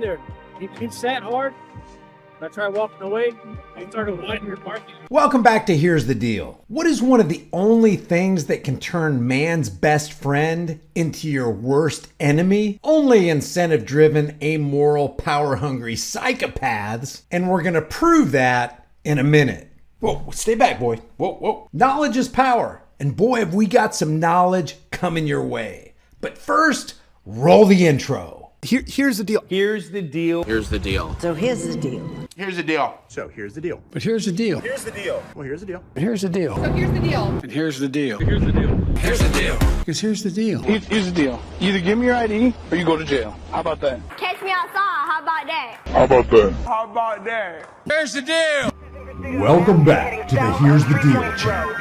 there. He sat hard. I tried walking away. He started whining and barking. Welcome back to Here's the Deal. What is one of the only things that can turn man's best friend into your worst enemy? Only incentive-driven, amoral, power-hungry psychopaths. And we're going to prove that in a minute. Whoa, stay back, boy. Whoa. Knowledge is power. And boy, have we got some knowledge coming your way. But first, roll the intro. Here's the deal. Here's the deal. Here's the deal. So here's the deal. Here's the deal. So here's the deal. But here's the deal. Here's the deal. Well, here's the deal. But here's the deal. So here's the deal. And here's the deal. Here's the deal. Here's the deal. Because here's the deal. Here's the deal. Either give me your ID or you go to jail. How about that? Catch me outside. How about that? How about that? How about that? Here's the deal. Welcome back to the Here's the Deal channel.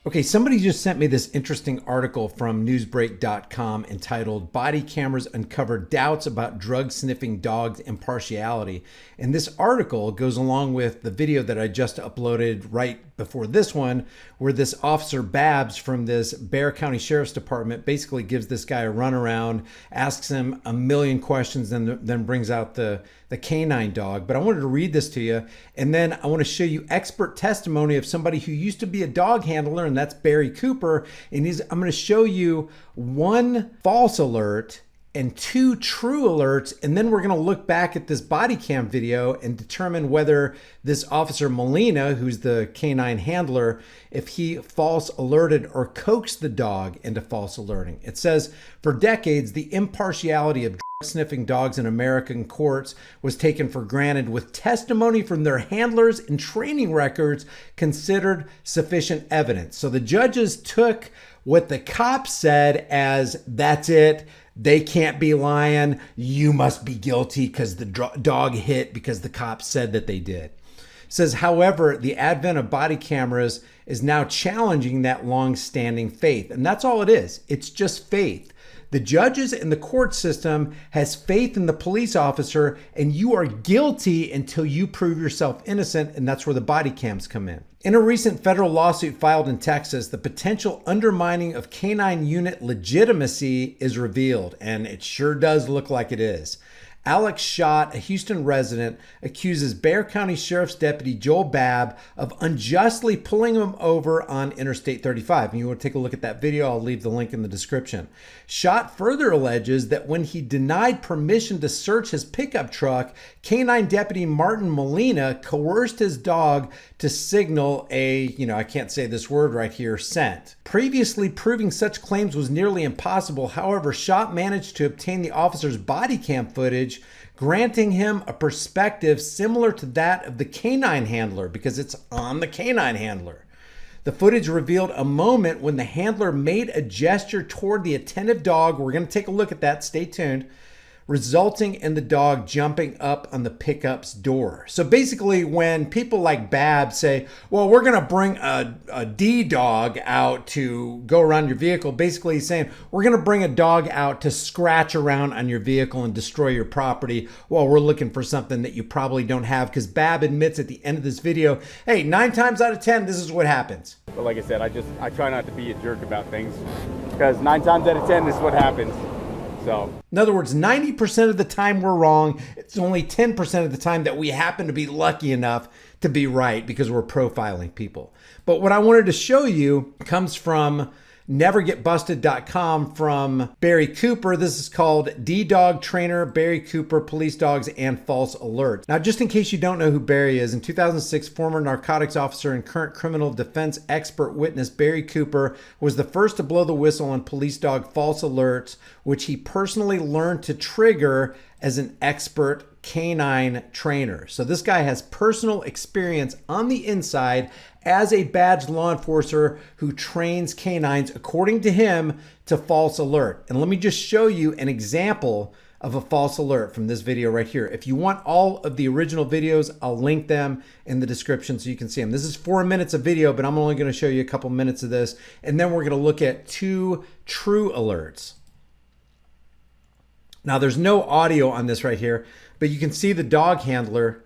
Okay, somebody just sent me this interesting article from newsbreak.com entitled Body Cameras Uncover Doubts About Drug Sniffing Dogs' Impartiality. And this article goes along with the video that I just uploaded right before this one, where this officer Babs from this Bexar County Sheriff's Department basically gives this guy a runaround, asks him a million questions, and then brings out the canine dog. But I wanted to read this to you, and then I want to show you expert testimony of somebody who used to be a dog handler, and that's Barry Cooper. And I'm going to show you one false alert and two true alerts, and then we're going to look back at this body cam video and determine whether this officer Molina, who's the canine handler, if he false alerted or coaxed the dog into false alerting. It says, for decades, the impartiality of sniffing dogs in American courts was taken for granted, with testimony from their handlers and training records considered sufficient evidence. So the judges took what the cops said as, that's it, they can't be lying, you must be guilty because the dog hit because the cops said that they did. It says, however, the advent of body cameras is now challenging that long-standing faith. And that's all it is. It's just faith. The judges in the court system has faith in the police officer, and you are guilty until you prove yourself innocent, and that's where the body cams come in. In a recent federal lawsuit filed in Texas, the potential undermining of canine unit legitimacy is revealed, and it sure does look like it is. Alex Schott, a Houston resident, accuses Bexar County Sheriff's Deputy Joel Babb of unjustly pulling him over on Interstate 35. And you want to take a look at that video, I'll leave the link in the description. Schott further alleges that when he denied permission to search his pickup truck, Canine Deputy Martin Molina coerced his dog to signal a, I can't say this word right here, scent. Previously, proving such claims was nearly impossible. However, Schott managed to obtain the officer's body cam footage, granting him a perspective similar to that of the canine handler because it's on the canine handler. The footage revealed a moment when the handler made a gesture toward the attentive dog. We're going to take a look at that. Stay tuned. Resulting in the dog jumping up on the pickup's door. So basically, when people like Bab say, well, we're going to bring a D dog out to go around your vehicle, basically he's saying, we're going to bring a dog out to scratch around on your vehicle and destroy your property while we're looking for something that you probably don't have. Because Bab admits at the end of this video, hey, 9 times out of 10, this is what happens. But like I said, I try not to be a jerk about things, because 9 times out of 10, this is what happens. So, in other words, 90% of the time we're wrong. It's only 10% of the time that we happen to be lucky enough to be right because we're profiling people. But what I wanted to show you comes from nevergetbusted.com from Barry Cooper. This is called D-Dog Trainer, Barry Cooper, Police Dogs, and False Alerts. Now, just in case you don't know who Barry is, in 2006, former narcotics officer and current criminal defense expert witness Barry Cooper was the first to blow the whistle on police dog false alerts, which he personally learned to trigger as an expert canine trainer. So this guy has personal experience on the inside as a badged law enforcer who trains canines, according to him, to false alert. And let me just show you an example of a false alert from this video right here. If you want all of the original videos, I'll link them in the description so you can see them. This is 4 minutes of video, but I'm only going to show you a couple minutes of this. And then we're going to look at 2 true alerts. Now, there's no audio on this right here, but you can see the dog handler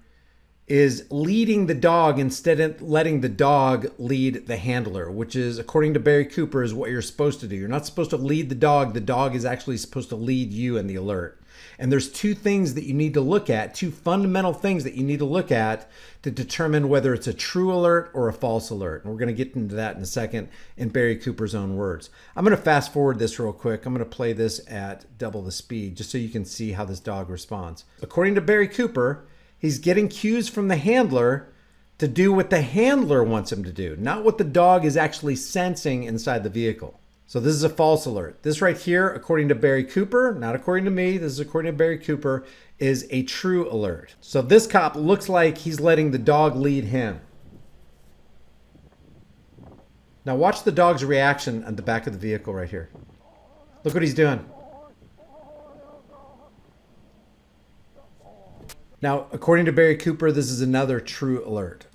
is leading the dog instead of letting the dog lead the handler, which is, according to Barry Cooper, is what you're supposed to do. You're not supposed to lead the dog. The dog is actually supposed to lead you in the alert. And there's two things that you need to look at, two fundamental things that you need to look at to determine whether it's a true alert or a false alert. And we're going to get into that in a second in Barry Cooper's own words. I'm going to fast forward this real quick. I'm going to play this at double the speed just so you can see how this dog responds. According to Barry Cooper, he's getting cues from the handler to do what the handler wants him to do, not what the dog is actually sensing inside the vehicle. So this is a false alert. This right here, according to Barry Cooper, not according to me, this is according to Barry Cooper, is a true alert. So this cop looks like he's letting the dog lead him. Now watch the dog's reaction at the back of the vehicle right here. Look what he's doing. Now, according to Barry Cooper, this is another true alert.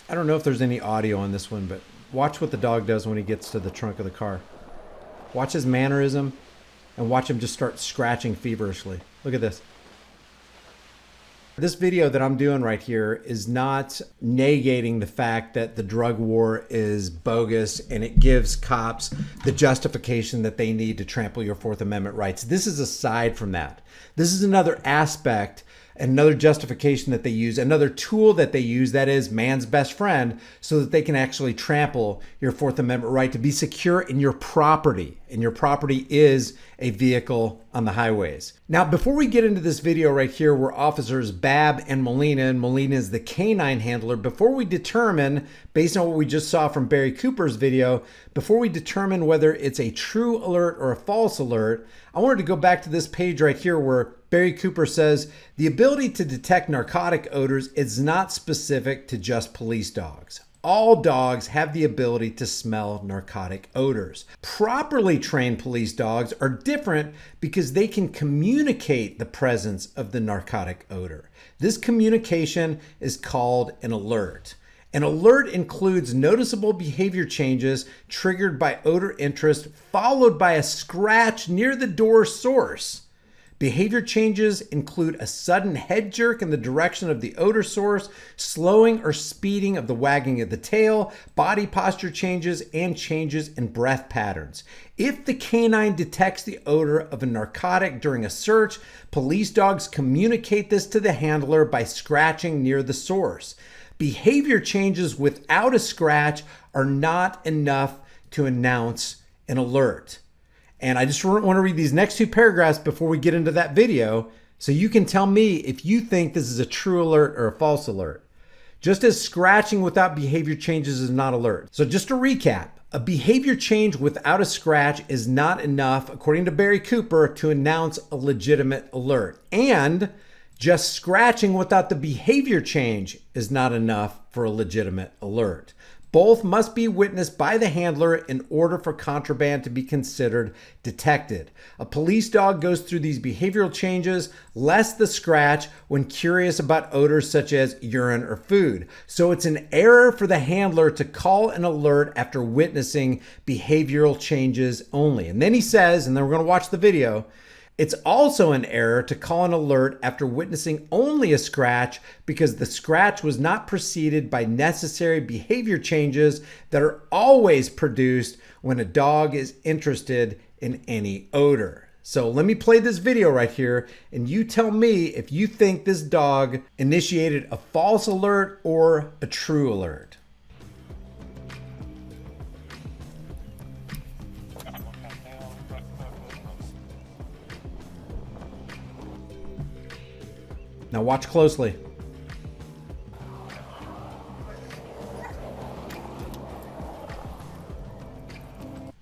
I don't know if there's any audio on this one, but watch what the dog does when he gets to the trunk of the car. Watch his mannerism and watch him just start scratching feverishly. Look at this. This video that I'm doing right here is not negating the fact that the drug war is bogus and it gives cops the justification that they need to trample your Fourth Amendment rights. This is aside from that. This is another aspect, another justification that they use, another tool that they use, that is man's best friend, so that they can actually trample your Fourth Amendment right to be secure in your property. And your property is a vehicle on the highways. Now, before we get into this video right here where officers Babb and Molina is the canine handler, before we determine, based on what we just saw from Barry Cooper's video, before we determine whether it's a true alert or a false alert, I wanted to go back to this page right here where Barry Cooper says, the ability to detect narcotic odors is not specific to just police dogs. All dogs have the ability to smell narcotic odors. Properly trained police dogs are different because they can communicate the presence of the narcotic odor. This communication is called an alert. An alert includes noticeable behavior changes triggered by odor interest, followed by a scratch near the door source. Behavior changes include a sudden head jerk in the direction of the odor source, slowing or speeding of the wagging of the tail, body posture changes, and changes in breath patterns. If the canine detects the odor of a narcotic during a search, police dogs communicate this to the handler by scratching near the source. Behavior changes without a scratch are not enough to announce an alert. And I just want to read these next two paragraphs before we get into that video so you can tell me if you think this is a true alert or a false alert. Just as scratching without behavior changes is not alert. So just to recap, a behavior change without a scratch is not enough, according to Barry Cooper, to announce a legitimate alert. And just scratching without the behavior change is not enough for a legitimate alert. Both must be witnessed by the handler in order for contraband to be considered detected. A police dog goes through these behavioral changes, less the scratch, when curious about odors such as urine or food. So it's an error for the handler to call an alert after witnessing behavioral changes only. And then he says, and then we're going to watch the video, it's also an error to call an alert after witnessing only a scratch because the scratch was not preceded by necessary behavior changes that are always produced when a dog is interested in any odor. So let me play this video right here and you tell me if you think this dog initiated a false alert or a true alert. Now watch closely.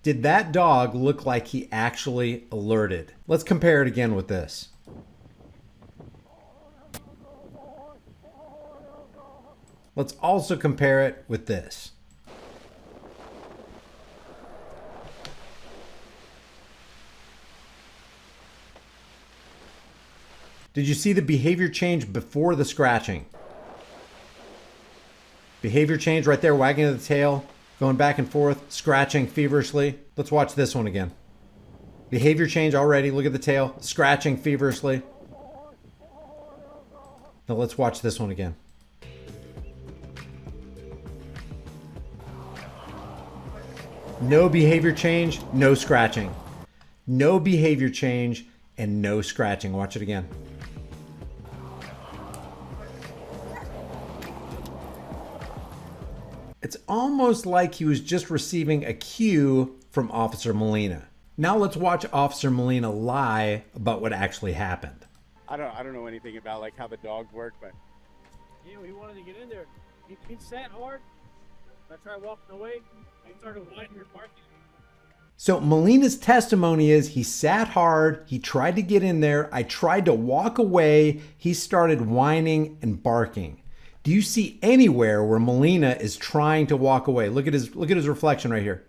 Did that dog look like he actually alerted? Let's compare it again with this. Let's also compare it with this. Did you see the behavior change before the scratching? Behavior change right there, wagging of the tail, going back and forth, scratching feverishly. Let's watch this one again. Behavior change already. Look at the tail. Scratching feverishly. Now let's watch this one again. No behavior change, no scratching. No behavior change and no scratching. Watch it again. It's almost like he was just receiving a cue from Officer Molina. Now let's watch Officer Molina lie about what actually happened. I don't know anything about like how the dogs work, but Yeah, he wanted to get in there. He sat hard. I tried walking away. He started whining and barking. So Molina's testimony is he sat hard, he tried to get in there, I tried to walk away, he started whining and barking. Do you see anywhere where Molina is trying to walk away? Look at his reflection right here.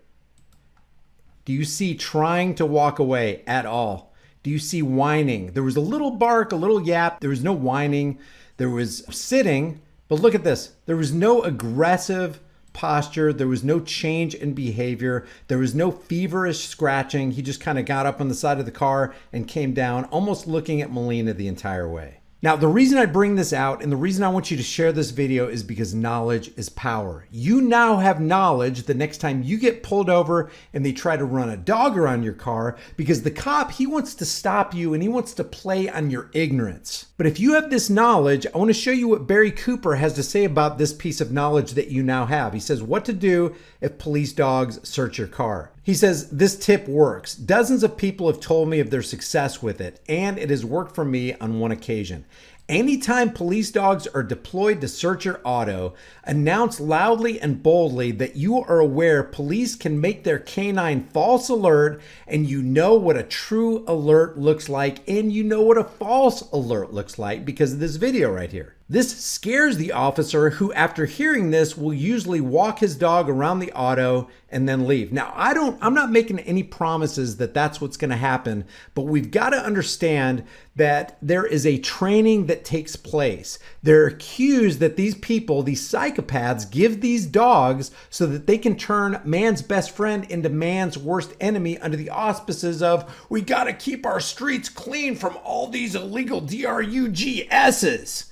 Do you see trying to walk away at all? Do you see whining? There was a little bark, a little yap. There was no whining. There was sitting, but look at this. There was no aggressive posture. There was no change in behavior. There was no feverish scratching. He just kind of got up on the side of the car and came down, almost looking at Molina the entire way. Now, the reason I bring this out and the reason I want you to share this video is because knowledge is power. You now have knowledge the next time you get pulled over and they try to run a dog around your car, because the cop, he wants to stop you and he wants to play on your ignorance. But if you have this knowledge, I want to show you what Barry Cooper has to say about this piece of knowledge that you now have. He says what to do if police dogs search your car. He says, this tip works. Dozens of people have told me of their success with it, and it has worked for me on one occasion. Anytime police dogs are deployed to search your auto, announce loudly and boldly that you are aware police can make their canine false alert, and you know what a true alert looks like, and you know what a false alert looks like because of this video right here. This scares the officer, who after hearing this will usually walk his dog around the auto and then leave. Now, I'm not making any promises that that's what's going to happen, but we've got to understand that there is a training that takes place. There are cues that these people, these psychopaths, give these dogs so that they can turn man's best friend into man's worst enemy under the auspices of, we got to keep our streets clean from all these illegal DRUGSs.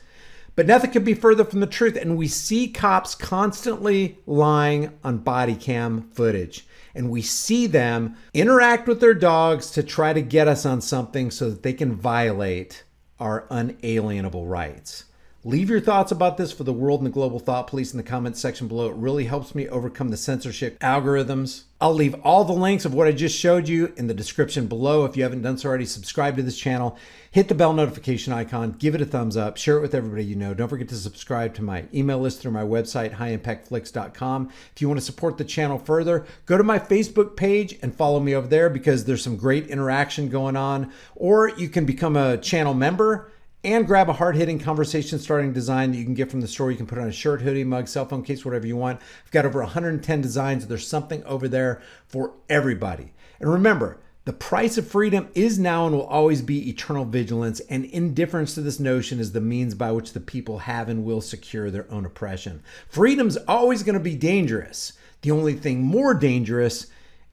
But nothing could be further from the truth. And we see cops constantly lying on body cam footage. And we see them interact with their dogs to try to get us on something so that they can violate our unalienable rights. Leave your thoughts about this for the world and the global thought police in the comments section below. It really helps me overcome the censorship algorithms. I'll leave all the links of what I just showed you in the description below. If you haven't done so already, subscribe to this channel, hit the bell notification icon, give it a thumbs up, share it with everybody you know. Don't forget to subscribe to my email list through my website, highimpactflix.com. If you want to support the channel further, go to my Facebook page and follow me over there because there's some great interaction going on. Or you can become a channel member and grab a hard-hitting conversation starting design that you can get from the store. You can put on a shirt, hoodie, mug, cell phone case, whatever you want. I've got over 110 designs. There's something over there for everybody. And remember, the price of freedom is now and will always be eternal vigilance, and indifference to this notion is the means by which the people have and will secure their own oppression. Freedom's always going to be dangerous. The only thing more dangerous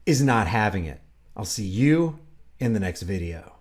is not having it. I'll see you in the next video.